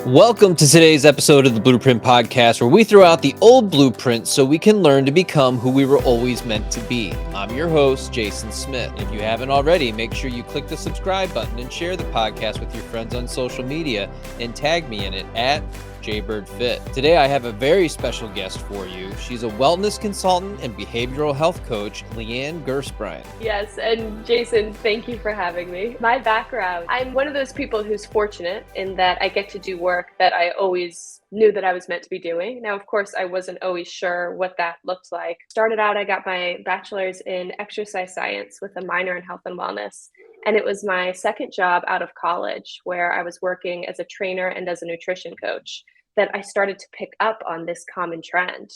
Welcome to today's episode of the Blueprint Podcast, where we throw out the old blueprints so we can learn to become who we were always meant to be. I'm your host, Jason Smith. If you haven't already, make sure you click the subscribe button and share the podcast with your friends on social media and tag me in it at JBirdFit. Today, I have a very special guest for you. She's a wellness consultant and behavioral health coach, Leanne Gerstbrine. Yes, and Jason, thank you for having me. My background, I'm one of those people who's fortunate in that I get to do work that I always knew that I was meant to be doing. Now, of course, I wasn't always sure what that looked like. Started out, I got my bachelor's in exercise science with a minor in health and wellness. And it was my second job out of college where I was working as a trainer and as a nutrition coach that I started to pick up on this common trend.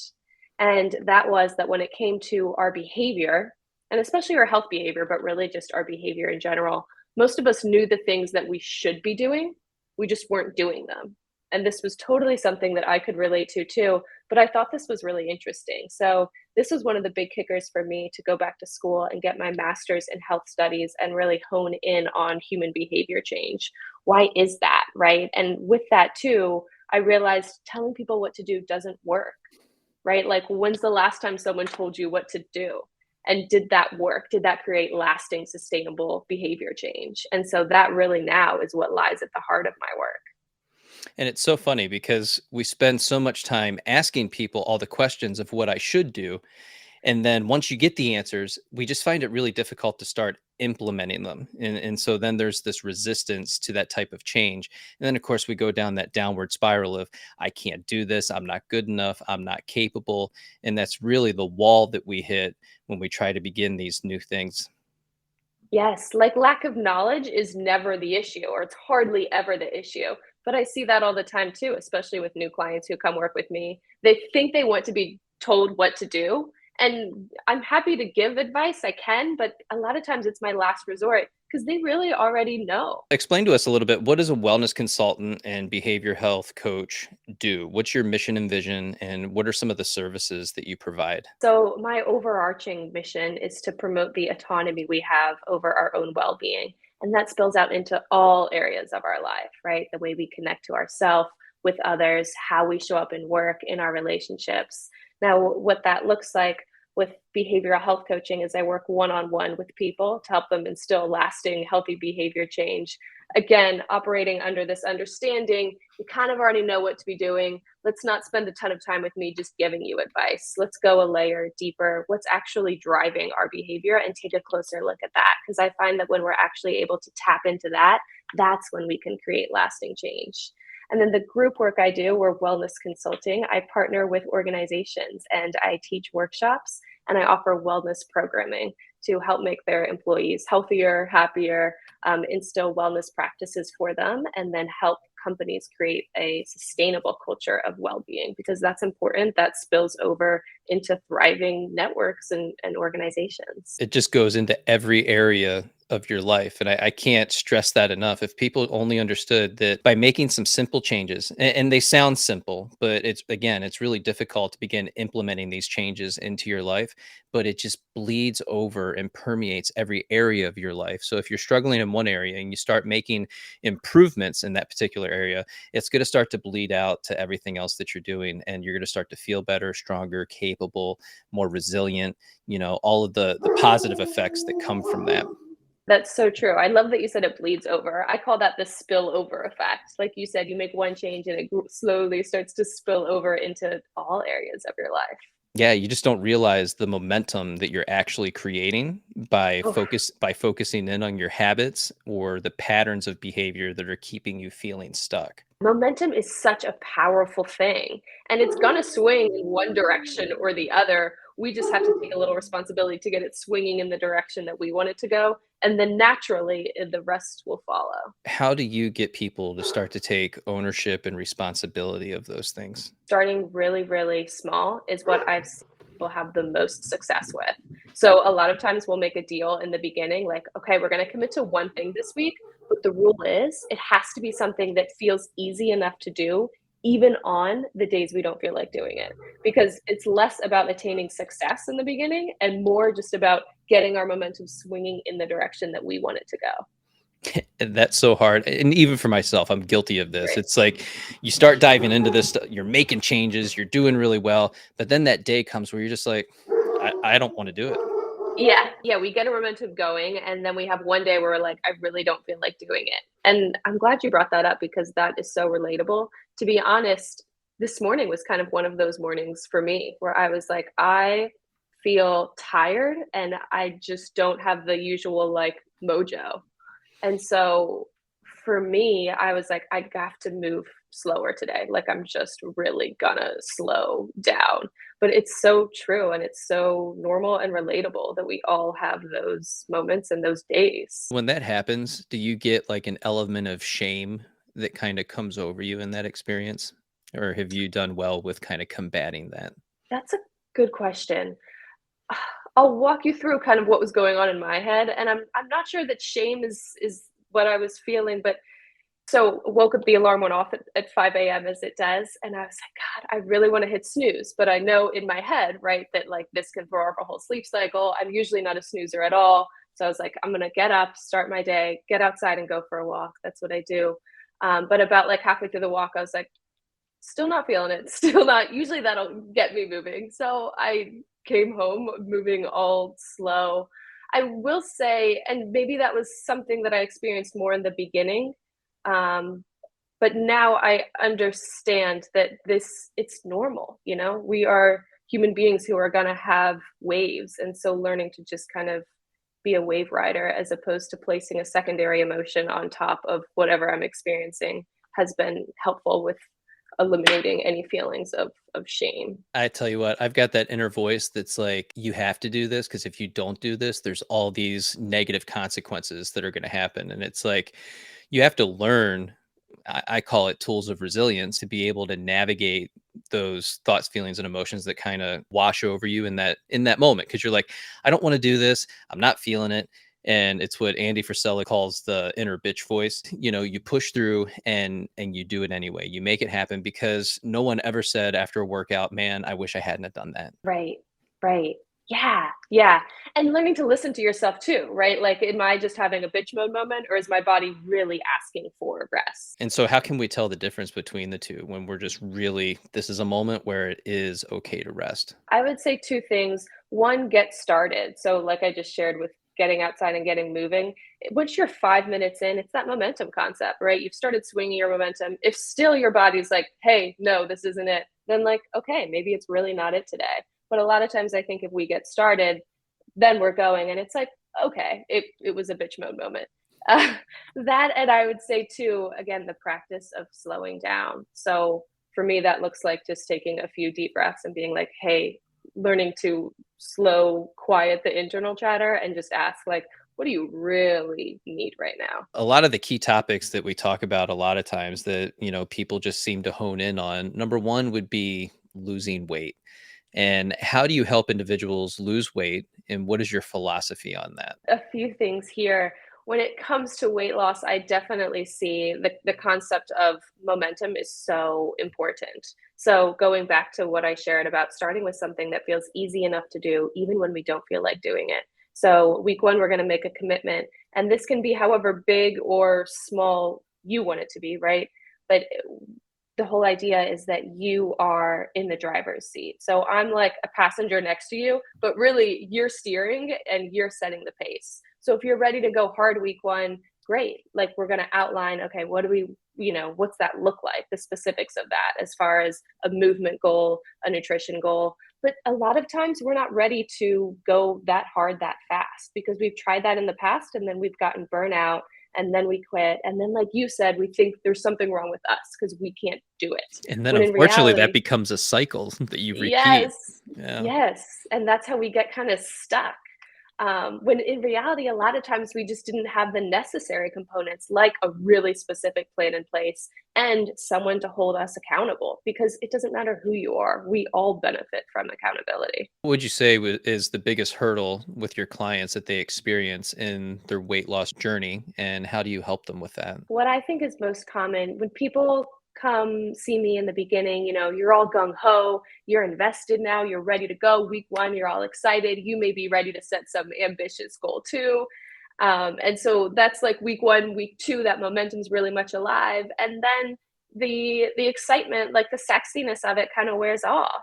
And that was that when it came to our behavior, and especially our health behavior, but really just our behavior in general, most of us knew the things that we should be doing. We just weren't doing them. And this was totally something that I could relate to too. But I thought this was really interesting. So this was one of the big kickers for me to go back to school and get my master's in health studies and really hone in on human behavior change. Why is that, right? And with that too, I realized telling people what to do doesn't work, right? Like, when's the last time someone told you what to do? And did that work? Did that create lasting, sustainable behavior change? And so that really now is what lies at the heart of my work. And it's so funny because we spend so much time asking people all the questions of what I should do. And then once you get the answers, we just find it really difficult to start implementing them. And so then there's this resistance to that type of change. And then, of course, we go down that downward spiral of, I can't do this. I'm not good enough. I'm not capable. And that's really the wall that we hit when we try to begin these new things. Yes, like lack of knowledge is never the issue, or it's hardly ever the issue. But I see that all the time too, especially with new clients who come work with me. They think they want to be told what to do. And I'm happy to give advice, I can, but a lot of times it's my last resort because they really already know. Explain to us a little bit, what does a wellness consultant and behavior health coach do? What's your mission and vision, and what are some of the services that you provide? So, my overarching mission is to promote the autonomy we have over our own well being. And that spills out into all areas of our life, right? The way we connect to ourselves, with others, how we show up in work, in our relationships. Now, what that looks like with behavioral health coaching is I work one on one with people to help them instill lasting, healthy behavior change. Again, operating under this understanding, you kind of already know what to be doing. Let's not spend a ton of time with me just giving you advice. Let's go a layer deeper. What's actually driving our behavior and take a closer look at that? Because I find that when we're actually able to tap into that, that's when we can create lasting change. And then the group work I do, we're wellness consulting. I partner with organizations and I teach workshops and I offer wellness programming to help make their employees healthier, happier, instill wellness practices for them, and then help companies create a sustainable culture of well-being because that's important. That spills over into thriving networks and organizations. It just goes into every area of your life. And I can't stress that enough. If people only understood that by making some simple changes, and they sound simple, but it's, again, it's really difficult to begin implementing these changes into your life, but it just bleeds over and permeates every area of your life. So if you're struggling in one area and you start making improvements in that particular area, it's going to start to bleed out to everything else that you're doing. And you're going to start to feel better, stronger, capable, more resilient, all of the positive effects that come from that. That's so true. I love that you said it bleeds over. I call that the spillover effect. Like you said, you make one change and it slowly starts to spill over into all areas of your life. Yeah, you just don't realize the momentum that you're actually creating by Oh, focusing in on your habits or the patterns of behavior that are keeping you feeling stuck. momentum is such a powerful thing, and it's going to swing in one direction or the other. We just have to take a little responsibility to get it swinging in the direction that we want it to go. And then naturally, the rest will follow. How do you get people to start to take ownership and responsibility of those things? Starting really, really small is what I've seen people have the most success with. So a lot of times we'll make a deal in the beginning, like, okay, we're going to commit to one thing this week, but the rule is it has to be something that feels easy enough to do, even on the days we don't feel like doing it. Because it's less about attaining success in the beginning and more just about getting our momentum swinging in the direction that we want it to go. And that's so hard. And even for myself, I'm guilty of this. It's like you start diving into this, you're making changes, you're doing really well, but then that day comes where you're just like, I don't want to do it. Yeah, yeah, we get a momentum going, and then we have one day where we're like, "I really don't feel like doing it." And I'm glad you brought that up because that is so relatable. To be honest, this morning was kind of one of those mornings for me where I was like, "I feel tired and I just don't have the usual, like, mojo." And so for me, I was like, I have to move slower today. Like, I'm just really gonna slow down. But it's so true and it's so normal and relatable that we all have those moments and those days. When that happens, do you get like an element of shame that kind of comes over you in that experience? Or have you done well with kind of combating that? That's a good question. I'll walk you through kind of what was going on in my head, and I'm not sure that shame is what I was feeling, but so woke up, the alarm went off at 5 a.m. as it does, and I was like, God, I really want to hit snooze, but I know in my head, right, that like this can throw off a whole sleep cycle. I'm usually not a snoozer at all. So I was like, I'm gonna get up, start my day, get outside and go for a walk. That's what I do. But about like halfway through the walk, I was like, still not feeling it, still not. Usually that'll get me moving. So I came home moving all slow. I will say, and maybe that was something that I experienced more in the beginning. Um, but now I understand that it's normal, you know? We are human beings who are gonna have waves, and so learning to just kind of be a wave rider as opposed to placing a secondary emotion on top of whatever I'm experiencing has been helpful with eliminating any feelings of shame. I tell you what, I've got that inner voice that's like, you have to do this because if you don't do this, there's all these negative consequences that are going to happen. And it's like, you have to learn, I call it tools of resilience to be able to navigate those thoughts, feelings, and emotions that kind of wash over you in that moment. Cause you're like, I don't want to do this. I'm not feeling it. And it's what Andy Frisella calls the inner bitch voice. You know, you push through and you do it anyway. You make it happen because no one ever said after a workout, man, I wish I hadn't have done that. Right, right. Yeah, yeah, and learning to listen to yourself too, right? Like, am I just having a bitch mode moment, or is my body really asking for rest? And so how can we tell the difference between the two when we're just really, this is a moment where it is okay to rest? I would say 2 things. 1, get started. So, like I just shared with getting outside and getting moving, once you're 5 minutes in, it's that momentum concept, right? You've started swinging your momentum. If still your body's like, "Hey, no, this isn't it," then, like, okay, maybe it's really not it today. But a lot of times I think if we get started, then we're going, and it's like, okay, it was a bitch mode moment. Uh, that, and I would say too, again, the practice of slowing down. So for me, that looks like just taking a few deep breaths and being like, hey, learning to slow, quiet the internal chatter and just ask, like, what do you really need right now? A lot of the key topics that we talk about a lot of times that, you know, people just seem to hone in on. Number one would be losing weight. And how do you help individuals lose weight? And what is your philosophy on that? A few things here. When it comes to weight loss, I definitely see the concept of momentum is so important. So, going back to what I shared about starting with something that feels easy enough to do, even when we don't feel like doing it. So, week one, we're going to make a commitment, and this can be however big or small you want it to be, right? But the whole idea is that you are in the driver's seat. So I'm like a passenger next to you, but really you're steering and you're setting the pace. So if you're ready to go hard week one, great. Like we're going to outline, okay, what do we, what's that look like? The specifics of that as far as a movement goal, a nutrition goal. But a lot of times we're not ready to go that hard that fast because we've tried that in the past and then we've gotten burnout and then we quit. And then, like you said, we think there's something wrong with us because we can't do it. And then When in unfortunately that reality, becomes a cycle that you repeat. yes, Yeah. yes. And that's how we get kind of stuck. When in reality, a lot of times we just didn't have the necessary components, like a really specific plan in place and someone to hold us accountable because it doesn't matter who you are. We all benefit from accountability. What would you say is the biggest hurdle with your clients that they experience in their weight loss journey? And how do you help them with that? What I think is most common when people come see me in the beginning, you're all gung ho, you're invested now, you're ready to go. Week one, you're all excited. You may be ready to set some ambitious goal too. And so that's like week one, week two, that momentum's really much alive. And then the excitement, like the sexiness of it kind of wears off.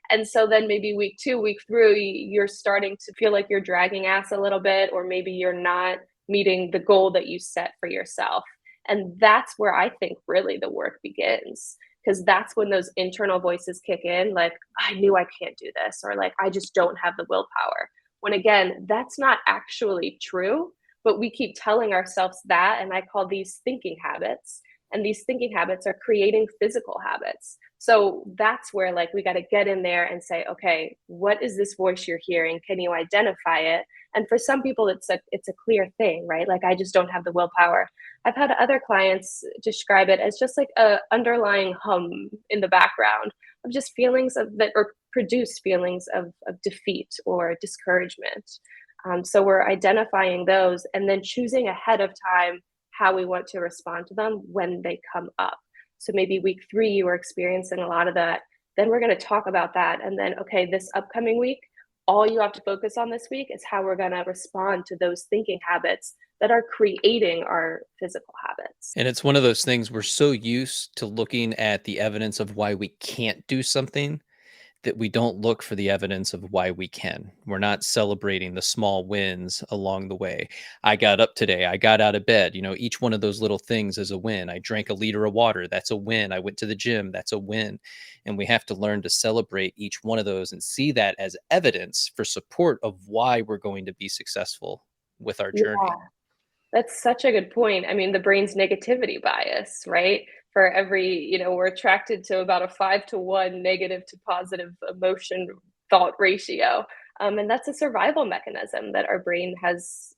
And so then maybe week two, week three, you're starting to feel like you're dragging ass a little bit, or maybe you're not meeting the goal that you set for yourself. And that's where I think really the work begins. Because that's when those internal voices kick in, like, I knew I can't do this, or like, I just don't have the willpower. When again, that's not actually true, but we keep telling ourselves that. And I call these thinking habits. And these thinking habits are creating physical habits. So that's where like we got to get in there and say, okay, what is this voice you're hearing? Can you identify it? And for some people, it's a clear thing, right? Like I just don't have the willpower. I've had other clients describe it as just like a underlying hum in the background of just feelings of that, or produce feelings of defeat or discouragement. So we're identifying those and then choosing ahead of time how we want to respond to them when they come up. So maybe week three, you were experiencing a lot of that. Then we're going to talk about that. And then, okay, this upcoming week, all you have to focus on this week is how we're going to respond to those thinking habits that are creating our physical habits. And it's one of those things we're so used to looking at the evidence of why we can't do something that we don't look for the evidence of why we can. We're not celebrating the small wins along the way. I got up today. I got out of bed. Each one of those little things is a win. I drank a liter of water. That's a win. I went to the gym. That's a win. And we have to learn to celebrate each one of those and see that as evidence for support of why we're going to be successful with our journey. Yeah. That's such a good point. I mean, the brain's negativity bias, right? For every, we're attracted to about a 5 to 1 negative to positive emotion thought ratio. And that's a survival mechanism that our brain has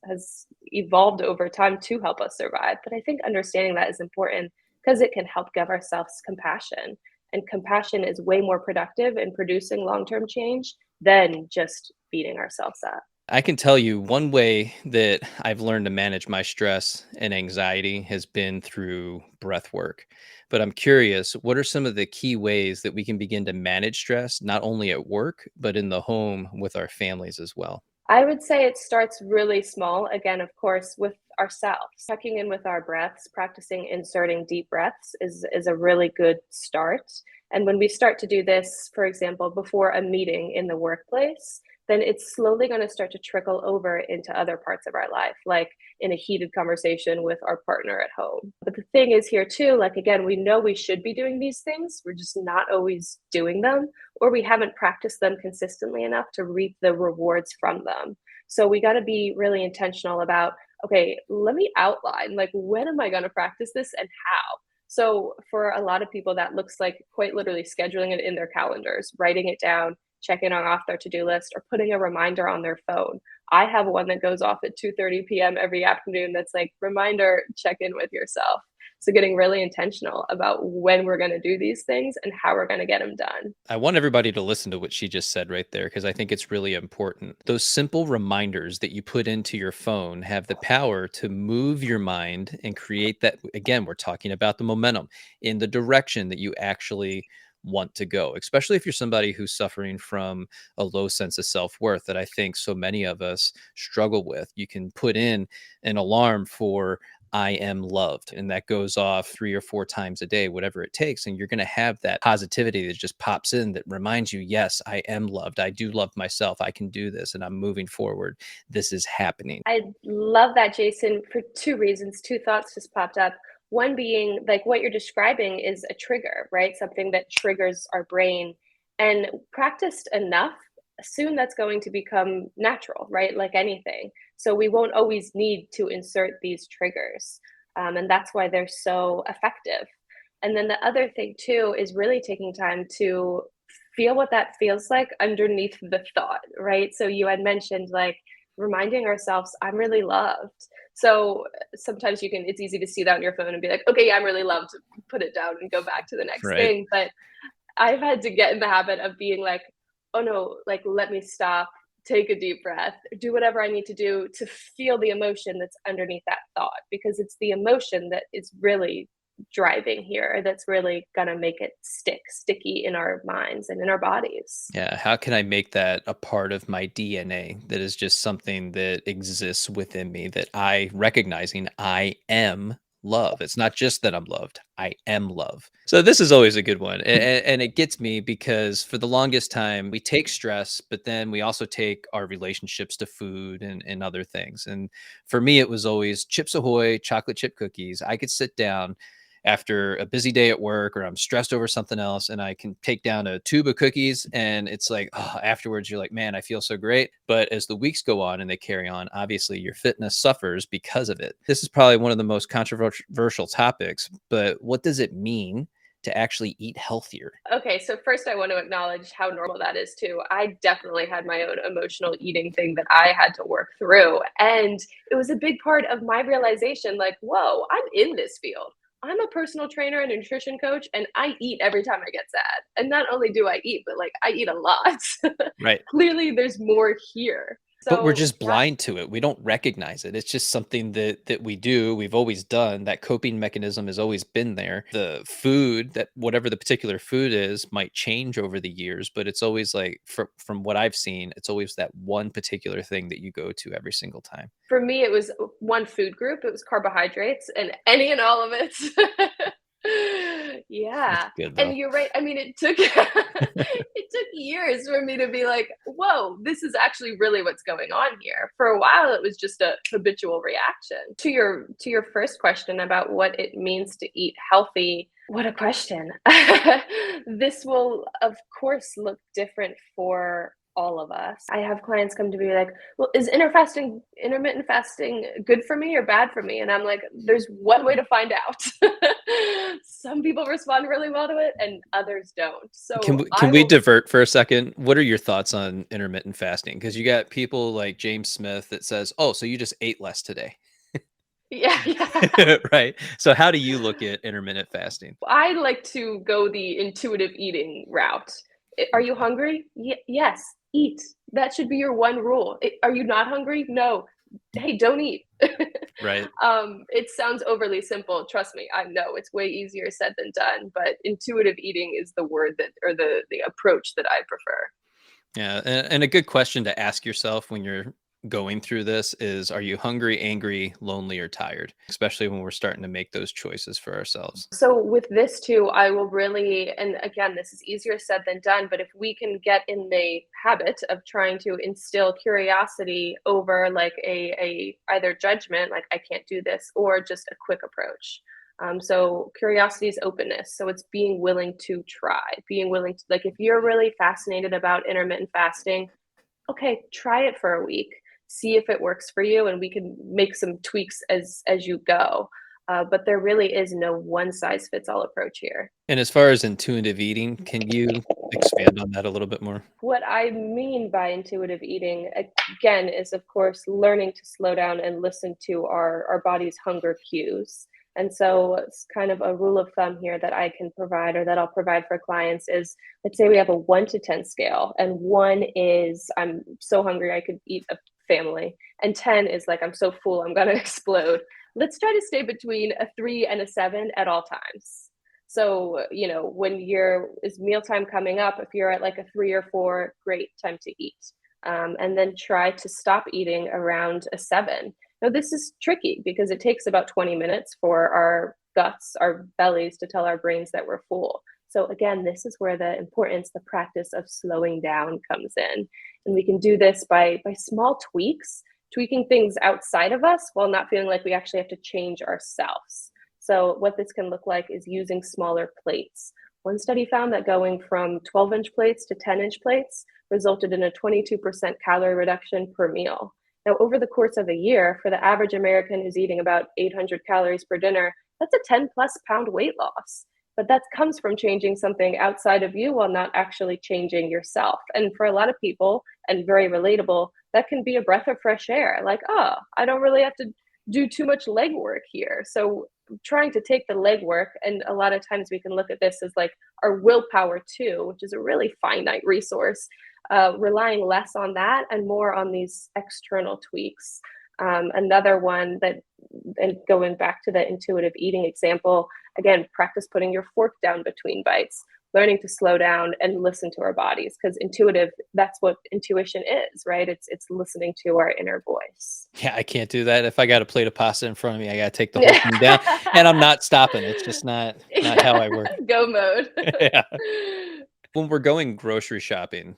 evolved over time to help us survive. But I think understanding that is important because it can help give ourselves compassion. And compassion is way more productive in producing long-term change than just beating ourselves up. I can tell you one way that I've learned to manage my stress and anxiety has been through breath work. But I'm curious, what are some of the key ways that we can begin to manage stress, not only at work, but in the home with our families as well? I would say it starts really small, again, of course, with ourselves. Checking in with our breaths, practicing inserting deep breaths is a really good start. And when we start to do this, for example, before a meeting in the workplace, then it's slowly going to start to trickle over into other parts of our life, like in a heated conversation with our partner at home. But the thing is here too, like again, we know we should be doing these things. We're just not always doing them, or we haven't practiced them consistently enough to reap the rewards from them. So we got to be really intentional about, okay, let me outline, like, when am I going to practice this and how? So for a lot of people, that looks like quite literally scheduling it in their calendars, writing it down, checking on off their to-do list, or putting a reminder on their phone. I have one that goes off at 2:30 p.m. every afternoon that's like, reminder, check in with yourself. So getting really intentional about when we're going to do these things and how we're going to get them done. I want everybody to listen to what she just said right there because I think it's really important. Those simple reminders that you put into your phone have the power to move your mind and create that. Again, we're talking about the momentum in the direction that you actually want to go, especially if you're somebody who's suffering from a low sense of self worth that I think so many of us struggle with. You can put in an alarm for I am loved. And that goes off 3 or 4 times a day, whatever it takes. And you're going to have that positivity that just pops in that reminds you, yes, I am loved. I do love myself. I can do this and I'm moving forward. This is happening. I love that, Jason, for two reasons. Two thoughts just popped up. One being like what you're describing is a trigger, right? Something that triggers our brain. And practiced enough, soon that's going to become natural, right? Like anything. So we won't always need to insert these triggers. And that's why they're so effective. And then the other thing, too, is really taking time to feel what that feels like underneath the thought, right? So you had mentioned like reminding ourselves, I'm really loved. So sometimes it's easy to see that on your phone and be like, okay, yeah, I'm really loved, put it down and go back to the next Right. thing. But I've had to get in the habit of being like, oh no, like, let me stop, take a deep breath, do whatever I need to do to feel the emotion that's underneath that thought, because it's the emotion that is really driving here that's really going to make it sticky in our minds and in our bodies. Yeah, how can I make that a part of my DNA that is just something that exists within me that I recognizing I am love. It's not just that I'm loved, I am love. So this is always a good one. And it gets me because for the longest time we take stress, but then we also take our relationships to food and other things. And for me it was always Chips Ahoy, chocolate chip cookies. I could sit down after a busy day at work or I'm stressed over something else and I can take down a tube of cookies and it's like, oh, afterwards you're like, man, I feel so great. But as the weeks go on and they carry on, obviously your fitness suffers because of it. This is probably one of the most controversial topics, but what does it mean to actually eat healthier? Okay, so first I want to acknowledge how normal that is too. I definitely had my own emotional eating thing that I had to work through. And it was a big part of my realization like, whoa, I'm in this field. I'm a personal trainer and nutrition coach, and I eat every time I get sad. And not only do I eat, but like I eat a lot. Right. Clearly, there's more here. But we're So just blind to it. We don't recognize it. It's just something that we do. We've always done. That coping mechanism has always been there. The food that whatever the particular food is might change over the years, but it's always like from what I've seen, it's always that one particular thing that you go to every single time. for me, it was one food group. It was carbohydrates and any and all of it. That's Yeah, good and though. you're right. I mean, it took it took years for me to be like, "Whoa, this is actually really what's going on here." For a while, it was just a habitual reaction. To your first question about what it means to eat healthy, what a question. This will, of course, look different for all of us. I have clients come to me like, well, is intermittent fasting good for me or bad for me? And I'm like, there's one way to find out. Some people respond really well to it and others don't. Can So we can I we will, divert for a second? What are your thoughts on intermittent fasting? Because you got people like James Smith that says, "Oh, so you just ate less today." yeah, yeah. Right? So how do you look at intermittent fasting? I like to go the intuitive eating route. Are you Okay. hungry? Yes, eat. That should be your one rule. Are you not hungry? No. Hey, don't eat. Right. It sounds overly simple. Trust me, I know it's way easier said than done, but intuitive eating is the word that, or the approach that I prefer. Yeah, and a good question to ask yourself when you're going through this is, are you hungry, angry, lonely, or tired? Especially when we're starting to make those choices for ourselves. So with this too, I will really, and again, this is easier said than done, but if we can get in the habit of trying to instill curiosity over like a either judgment, like I can't do this, or just a quick approach. So curiosity is openness. So it's being willing to try, being willing to, like, if you're really fascinated about intermittent fasting, okay, try it for a week, see if it works for you, and we can make some tweaks as you go. But there really is no one size fits all approach here. And as far as intuitive eating, can you expand on that a little bit more? What I mean by intuitive eating, again, is of course learning to slow down and listen to our body's hunger cues. And so it's kind of a rule of thumb here that I can provide or that I'll provide for clients is, let's say we have a 1 to 10 scale, and 1 is I'm so hungry I could eat a family, and 10 is like I'm so full I'm gonna explode. Let's try to stay between a 3 and a 7 at all times. So, when is mealtime coming up, if you're at like a 3 or 4, great time to eat. And then try to stop eating around a 7. Now, this is tricky because it takes about 20 minutes for our guts, our bellies to tell our brains that we're full. So, again, this is where the practice of slowing down comes in. And we can do this by small tweaks, tweaking things outside of us while not feeling like we actually have to change ourselves. So what this can look like is using smaller plates. One study found that going from 12-inch plates to 10-inch plates resulted in a 22% calorie reduction per meal. Now, over the course of a year, for the average American who's eating about 800 calories per dinner, that's a 10 plus pound weight loss. But that comes from changing something outside of you while not actually changing yourself. And for a lot of people, and very relatable, that can be a breath of fresh air. Like, oh, I don't really have to do too much legwork here. So trying to take the legwork, and a lot of times we can look at this as like our willpower too, which is a really finite resource, relying less on that and more on these external tweaks. Another one that and going back to the intuitive eating example, again, practice putting your fork down between bites, learning to slow down and listen to our bodies, because intuitive, that's what intuition is, right? It's listening to our inner voice. Yeah, I can't do that. If I got a plate of pasta in front of me, I gotta take the whole thing down, and I'm not stopping. It's just not how I work. Go mode. Yeah. When we're going grocery shopping,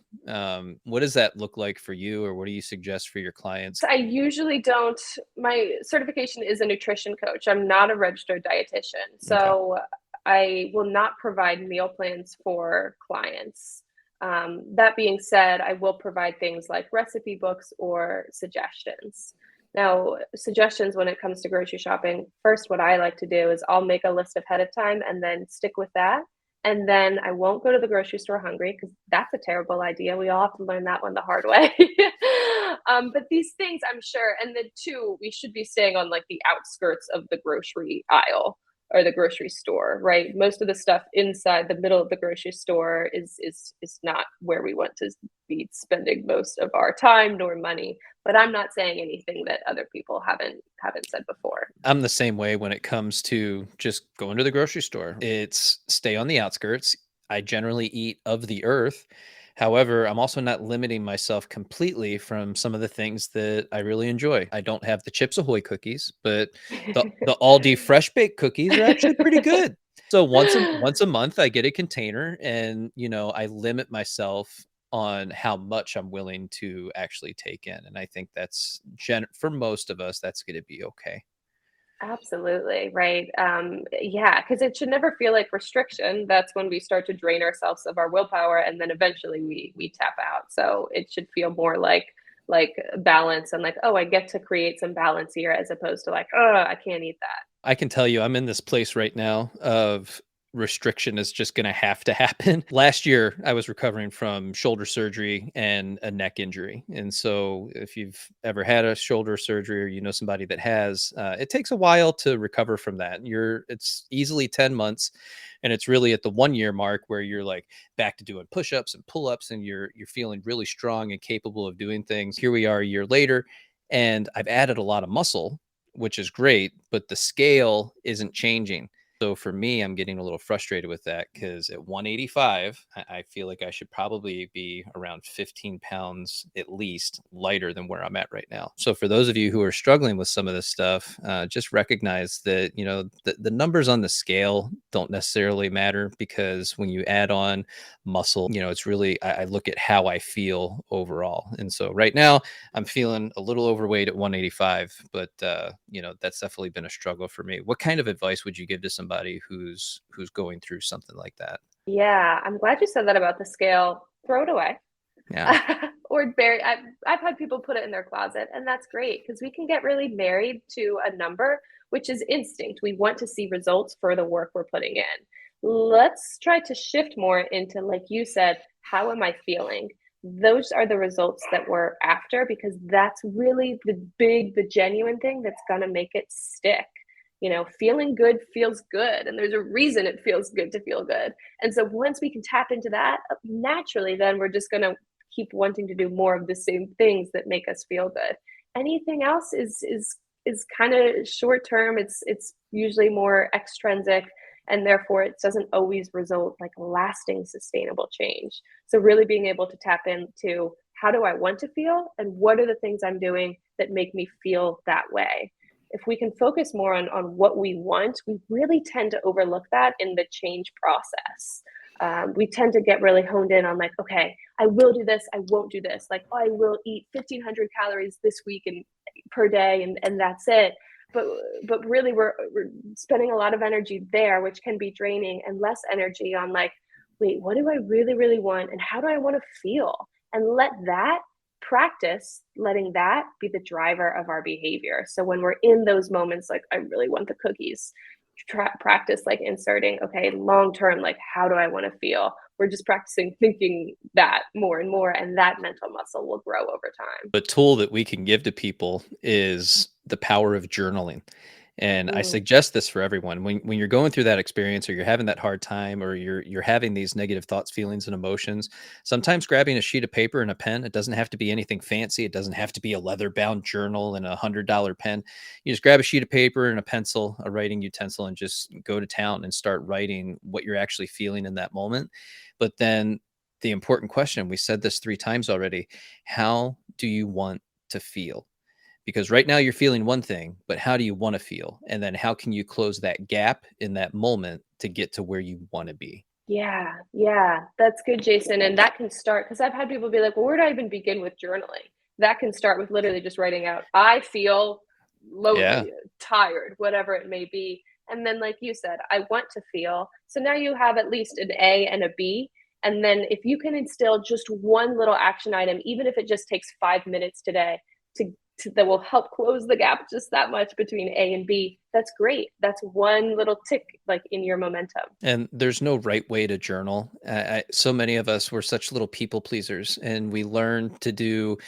what does that look like for you, or what do you suggest for your clients? So I usually don't. My certification is a nutrition coach. I'm not a registered dietitian. Okay. So I will not provide meal plans for clients. That being said, I will provide things like recipe books or suggestions. Now, suggestions when it comes to grocery shopping, first, what I like to do is I'll make a list ahead of time and then stick with that. And then I won't go to the grocery store hungry because that's a terrible idea. We all have to learn that one the hard way. But these things, I'm sure, and then two, we should be staying on like the outskirts of the grocery aisle or the grocery store, right? Most of the stuff inside the middle of the grocery store is not where we want to be spending most of our time nor money. But I'm not saying anything that other people haven't said before. I'm the same way when it comes to just going to the grocery store. It's stay on the outskirts. I generally eat of the earth. However, I'm also not limiting myself completely from some of the things that I really enjoy. I don't have the Chips Ahoy cookies, but the Aldi fresh baked cookies are actually pretty good. So once a month I get a container, and I limit myself on how much I'm willing to actually take in. And I think that's for most of us, that's going to be okay. Absolutely, right. Yeah, because it should never feel like restriction. That's when we start to drain ourselves of our willpower, and then eventually we tap out. So it should feel more like balance and like, oh, I get to create some balance here, as opposed to like, oh, I can't eat that. I can tell you I'm in this place right now of restriction is just going to have to happen. Last year, I was recovering from shoulder surgery and a neck injury. And so, if you've ever had a shoulder surgery or you know somebody that has, it takes a while to recover from that. It's easily 10 months. And it's really at the 1 year mark where you're like back to doing push ups and pull ups, and you're feeling really strong and capable of doing things. Here we are a year later, and I've added a lot of muscle, which is great, but the scale isn't changing. So for me, I'm getting a little frustrated with that because at 185, I feel like I should probably be around 15 pounds at least lighter than where I'm at right now. So for those of you who are struggling with some of this stuff, just recognize that, the numbers on the scale don't necessarily matter, because when you add on muscle, it's really, I look at how I feel overall. And so right now, I'm feeling a little overweight at 185, but that's definitely been a struggle for me. What kind of advice would you give to somebody who's going through something like that? Yeah, I'm glad you said that about the scale. Throw it away. Yeah. Or bury. I've had people put it in their closet, and that's great because we can get really married to a number, which is instinct. We want to see results for the work we're putting in. Let's try to shift more into, like you said, how am I feeling? Those are the results that we're after, because that's really the genuine thing that's going to make it stick. Feeling good feels good, and there's a reason it feels good to feel good. And so once we can tap into that, naturally, then we're just going to keep wanting to do more of the same things that make us feel good. Anything else is kind of short term. It's usually more extrinsic, and therefore it doesn't always result like lasting sustainable change. So really being able to tap into, how do I want to feel, and what are the things I'm doing that make me feel that way? If we can focus more on what we want, we really tend to overlook that in the change process. We tend to get really honed in on like, okay, I will do this, I won't do this. Like, oh, I will eat 1,500 calories this week and per day, and that's it. But but really, we're spending a lot of energy there, which can be draining, and less energy on like, wait, what do I really, really want, and how do I want to feel? And let that practice, letting that be the driver of our behavior. So when we're in those moments, like, I really want the cookies, practice like inserting, okay, long term, like, how do I want to feel? We're just practicing thinking that more and more, and that mental muscle will grow over time. A tool that we can give to people is the power of journaling. And I Mm. suggest this for everyone. When you're going through that experience or you're having that hard time or you're having these negative thoughts, feelings, and emotions, sometimes grabbing a sheet of paper and a pen, it doesn't have to be anything fancy. It doesn't have to be a leather-bound journal and $100 pen. You just grab a sheet of paper and a pencil, a writing utensil, and just go to town and start writing what you're actually feeling in that moment. But then the important question, we said this 3 times already, how do you want to feel? Because right now you're feeling one thing, but how do you want to feel? And then how can you close that gap in that moment to get to where you want to be? Yeah, yeah, that's good, Jason. And that can start because I've had people be like, well, where do I even begin with journaling? That can start with literally just writing out, I feel Yeah. lonely, tired, whatever it may be. And then, like you said, I want to feel. So now you have at least an A and a B. And then if you can instill just one little action item, even if it just takes 5 minutes today to that will help close the gap just that much between A and B. That's great. That's one little tick like in your momentum. And there's no right way to journal. So many of us were such little people pleasers, and we learn to do,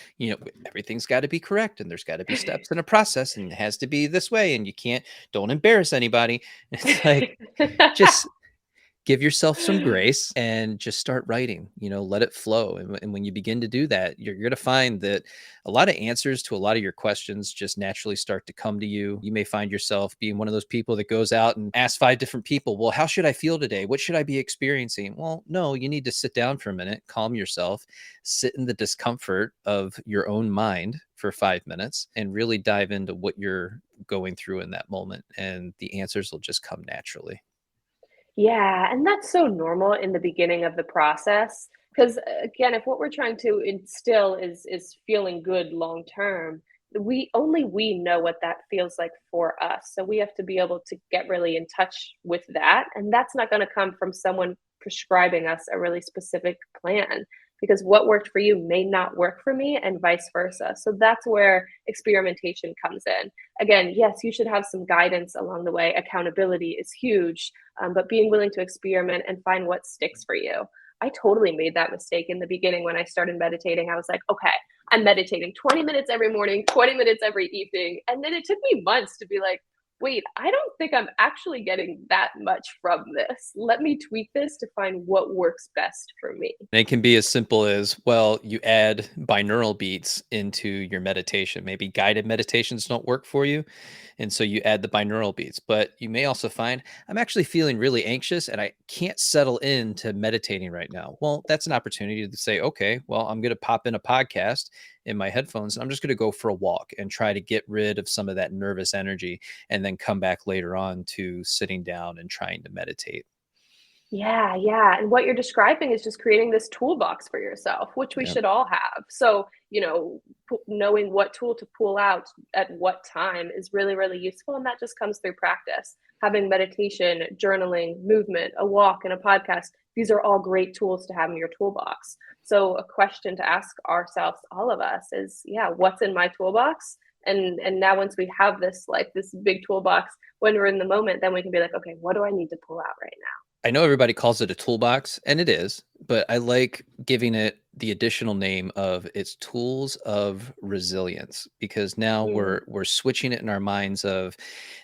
everything's got to be correct, and there's got to be steps in a process, and it has to be this way, and you can't, don't embarrass anybody. It's like, just give yourself some grace and just start writing, let it flow. And when you begin to do that, you're going to find that a lot of answers to a lot of your questions just naturally start to come to you. You may find yourself being one of those people that goes out and asks 5 different people, well, how should I feel today? What should I be experiencing? Well, no, you need to sit down for a minute, calm yourself, sit in the discomfort of your own mind for 5 minutes and really dive into what you're going through in that moment. And the answers will just come naturally. Yeah, and that's so normal in the beginning of the process. Because again, if what we're trying to instill is feeling good long term, we know what that feels like for us. So we have to be able to get really in touch with that, and that's not going to come from someone prescribing us a really specific plan because what worked for you may not work for me and vice versa. So that's where experimentation comes in. Again, yes, you should have some guidance along the way. Accountability is huge, but being willing to experiment and find what sticks for you. I totally made that mistake in the beginning when I started meditating. I was like, okay, I'm meditating 20 minutes every morning, 20 minutes every evening. And then it took me months to be like, wait, I don't think I'm actually getting that much from this. Let me tweak this to find what works best for me. And it can be as simple as, well, you add binaural beats into your meditation. Maybe guided meditations don't work for you. And so you add the binaural beats. But you may also find, I'm actually feeling really anxious and I can't settle into meditating right now. Well, that's an opportunity to say, okay, well, I'm going to pop in a podcast in my headphones and I'm just going to go for a walk and try to get rid of some of that nervous energy and then come back later on to sitting down and trying to meditate. Yeah, yeah. And what you're describing is just creating this toolbox for yourself, which we Yeah. should all have. So, knowing what tool to pull out at what time is really, really useful. And that just comes through practice. Having meditation, journaling, movement, a walk, and a podcast, these are all great tools to have in your toolbox. So, a question to ask ourselves, all of us, is yeah, what's in my toolbox? And now once we have this like this big toolbox, when we're in the moment, then we can be like, okay, what do I need to pull out right now? I know everybody calls it a toolbox, and it is, but I like giving it the additional name of its tools of resilience because now Mm. we're switching it in our minds of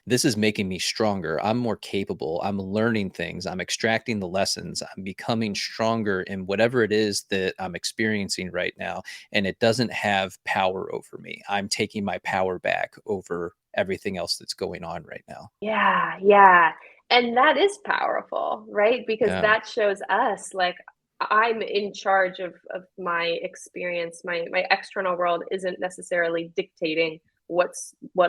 this is making me stronger. I'm more capable. I'm learning things. I'm extracting the lessons. I'm becoming stronger in whatever it is that I'm experiencing right now. And it doesn't have power over me. I'm taking my power back over everything else that's going on right now. Yeah, yeah. And that is powerful, right? Because Yeah. that shows us like I'm in charge of my experience. My external world isn't necessarily dictating what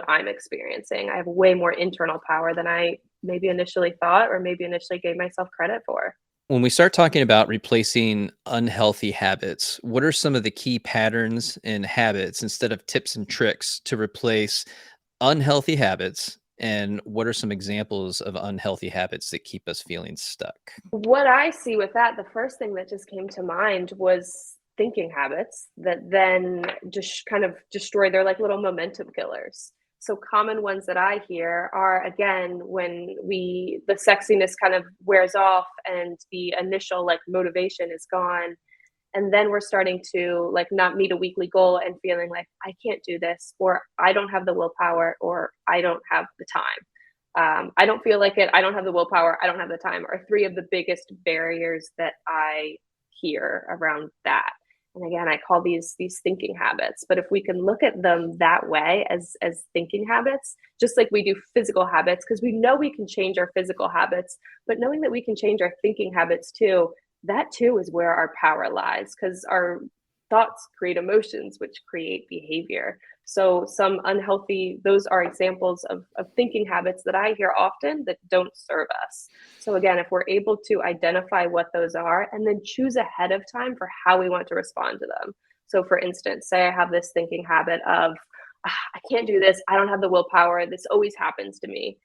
I'm experiencing. I have way more internal power than I maybe initially thought or maybe initially gave myself credit for. When we start talking about replacing unhealthy habits, what are some of the key patterns and habits instead of tips and tricks to replace unhealthy habits? And what are some examples of unhealthy habits that keep us feeling stuck? What I see with that, the first thing that just came to mind was thinking habits that then just kind of destroy, they're like little momentum killers. So common ones that I hear are again when the sexiness kind of wears off and the initial like motivation is gone, And then we're starting to like not meet a weekly goal and feeling like I can't do this, or I don't have the willpower, or I don't have the time. I don't feel like it. I don't have the willpower. I don't have the time are three of the biggest barriers that I hear around that. And again, I call these thinking habits. But if we can look at them that way as thinking habits, just like we do physical habits, because we know we can change our physical habits, but knowing that we can change our thinking habits too, that too is where our power lies, because our thoughts create emotions, which create behavior. So some unhealthy, those are examples of thinking habits that I hear often that don't serve us. So again, if we're able to identify what those are and then choose ahead of time for how we want to respond to them. So for instance, say I have this thinking habit of, I can't do this. I don't have the willpower. This always happens to me.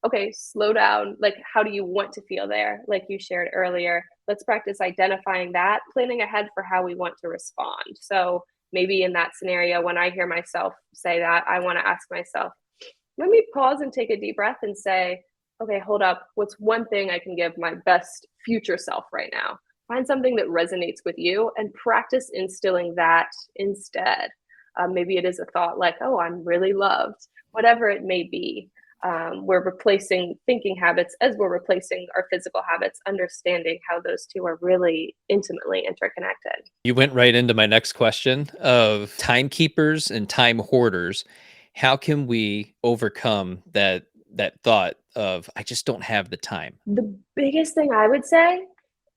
Okay, slow down. Like, how do you want to feel there? Like you shared earlier, let's practice identifying that, planning ahead for how we want to respond. So maybe in that scenario, when I hear myself say that, I want to ask myself, let me pause and take a deep breath and say, okay, hold up. What's one thing I can give my best future self right now? Find something that resonates with you and practice instilling that instead. Maybe it is a thought like, oh, I'm really loved, whatever it may be. We're replacing thinking habits as we're replacing our physical habits, understanding how those two are really intimately interconnected. You went right into my next question of timekeepers and time hoarders. How can we overcome that thought of I just don't have the time? The biggest thing I would say,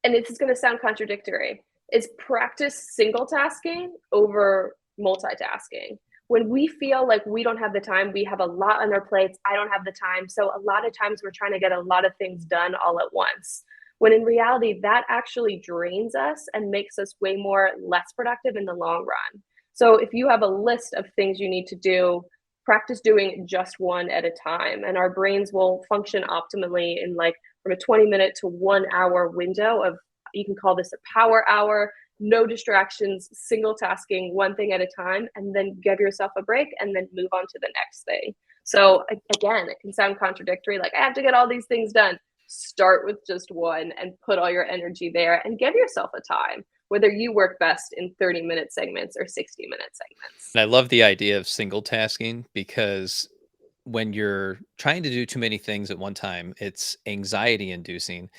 and this is going to sound contradictory, is practice single tasking over multitasking. When we feel like we don't have the time, we have a lot on our plates, I don't have the time. So a lot of times we're trying to get a lot of things done all at once. When in reality, that actually drains us and makes us way more less productive in the long run. So if you have a list of things you need to do, practice doing just one at a time. And our brains will function optimally in like from a 20-minute to 1 hour window of, you can call this a power hour, no distractions, single tasking, one thing at a time, and then give yourself a break and then move on to the next thing. So again, it can sound contradictory, like I have to get all these things done. Start with just one and put all your energy there and give yourself a time, whether you work best in 30-minute segments or 60-minute segments. And I love the idea of single tasking because when you're trying to do too many things at one time, it's anxiety inducing,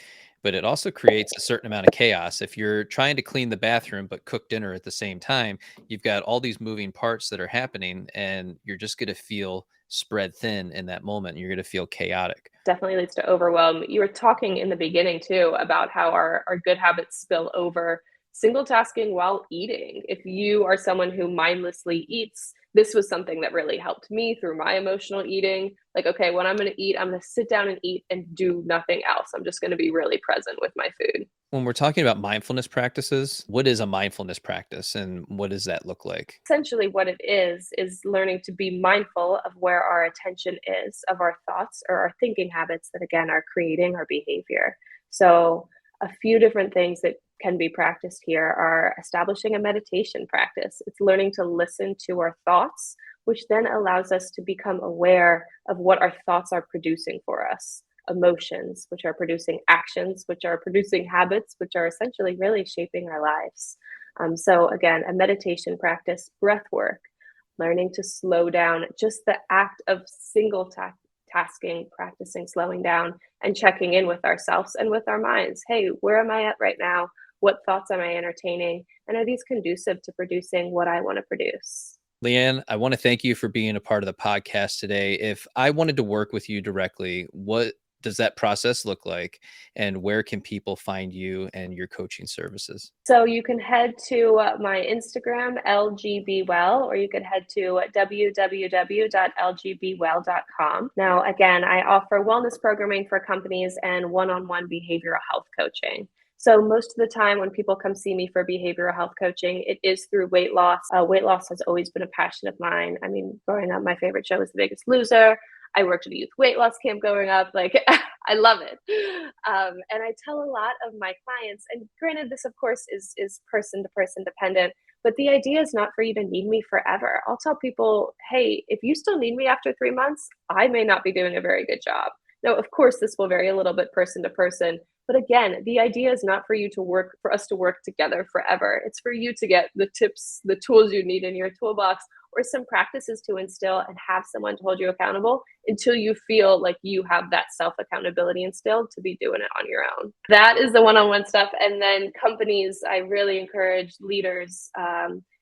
but it also creates a certain amount of chaos. If you're trying to clean the bathroom but cook dinner at the same time, you've got all these moving parts that are happening, and you're just going to feel spread thin in that moment. You're going to feel chaotic. Definitely leads to overwhelm. You were talking in the beginning too about how our good habits spill over. Single tasking while eating. If you are someone who mindlessly eats, this was something that really helped me through my emotional eating. Like, okay, when I'm going to eat, I'm going to sit down and eat and do nothing else. I'm just going to be really present with my food. When we're talking about mindfulness practices, what is a mindfulness practice and what does that look like? Essentially, what it is learning to be mindful of where our attention is, of our thoughts or our thinking habits that, again, are creating our behavior. So, a few different things that can be practiced here are establishing a meditation practice. It's learning to listen to our thoughts, which then allows us to become aware of what our thoughts are producing for us. Emotions, which are producing actions, which are producing habits, which are essentially really shaping our lives. So, again, a meditation practice, breath work, learning to slow down, just the act of tasking, practicing slowing down and checking in with ourselves and with our minds. Hey, where am I at right now? What thoughts am I entertaining? And are these conducive to producing what I want to produce? Leanne, I want to thank you for being a part of the podcast today. If I wanted to work with you directly, what does that process look like? And where can people find you and your coaching services? So you can head to my Instagram, LGBWell, or you could head to www.lgbwell.com. Now, again, I offer wellness programming for companies and one-on-one behavioral health coaching. So most of the time when people come see me for behavioral health coaching, it is through weight loss. Weight loss has always been a passion of mine. I mean, growing up, my favorite show was The Biggest Loser. I worked at a youth weight loss camp growing up. Like, I love it. And I tell a lot of my clients, and granted, this of course is person to person dependent, but the idea is not for you to need me forever. I'll tell people, hey, if you still need me after 3 months, I may not be doing a very good job. Now, of course, this will vary a little bit person to person, But again, the idea is not for you to work, for us to work together forever. It's for you to get the tips, the tools you need in your toolbox, or some practices to instill and have someone to hold you accountable until you feel like you have that self accountability instilled to be doing it on your own. That is the one on one stuff. And then companies, I really encourage leaders.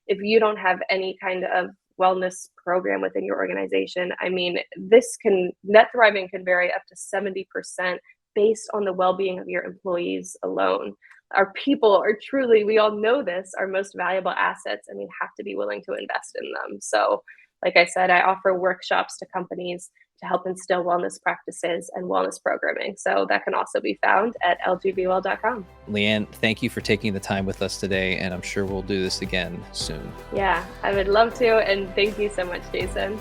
If you don't have any kind of wellness program within your organization, I mean, net thriving can vary up to 70% based on the well being of your employees alone. Our people are truly, we all know this, our most valuable assets, and we have to be willing to invest in them. So, like I said, I offer workshops to companies to help instill wellness practices and wellness programming. So that can also be found at lgbwell.com. Leanne, thank you for taking the time with us today, and I'm sure we'll do this again soon. Yeah, I would love to. And thank you so much, Jason.